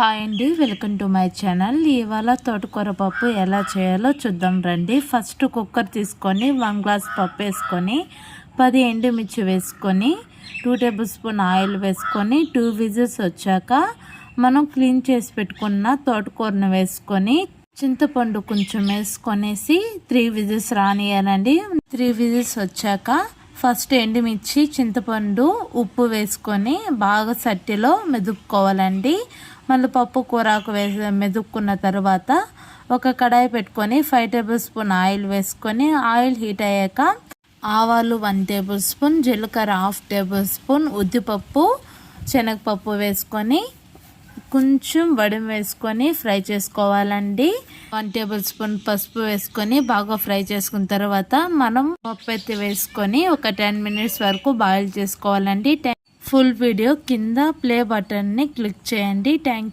Hi అండి, welcome to my channel. ఇవాళ తోటకూర పప్పు ఎలా చేయాలో చూద్దాం రండి. ఫస్ట్ కుక్కర్ తీసుకొని 1 గ్లాస్ పప్పు వేసుకొని 10 ఎండుమిర్చి వేసుకొని 2 టేబుల్ స్పూన్ ఆయిల్ వేసుకొని 2 విజిల్స్ వచ్చాక మనం క్లీన్ చేసి పెట్టుకున్న తోటకూరను వేసుకొని చింతపండు కొంచెం వేసుకొనేసి 3 విజిల్స్ రానియాలండి. 3 విజిల్స్ వచ్చాక ఫస్ట్ ఎండుమిర్చి, చింతపండు, ఉప్పు వేసుకొని బాగా సట్టిలో మెదుపుకోవాలండి. మళ్ళీ పప్పు కూరకు మెదుపుకున్న తర్వాత ఒక కడాయి పెట్టుకొని 5 టేబుల్ స్పూన్ ఆయిల్ వేసుకొని ఆయిల్ హీట్ అయ్యాక ఆవాలు 1 టేబుల్ స్పూన్, జీలకర్ర 1/2 టేబుల్ స్పూన్, ఉద్దిపప్పు, శనగపప్పు వేసుకొని కొంచెం వడిం వేసుకొని ఫ్రై చేసుకోవాలండి. 1 టేబుల్ స్పూన్ పసుపు వేసుకొని బాగా ఫ్రై చేసుకున్న తర్వాత మనం పప్పు ఎత్తి వేసుకొని ఒక 10 మినిట్స్ వరకు బాయిల్ చేసుకోవాలండి. ఫుల్ వీడియో కింద ప్లే బటన్ని క్లిక్ చేయండి. థ్యాంక్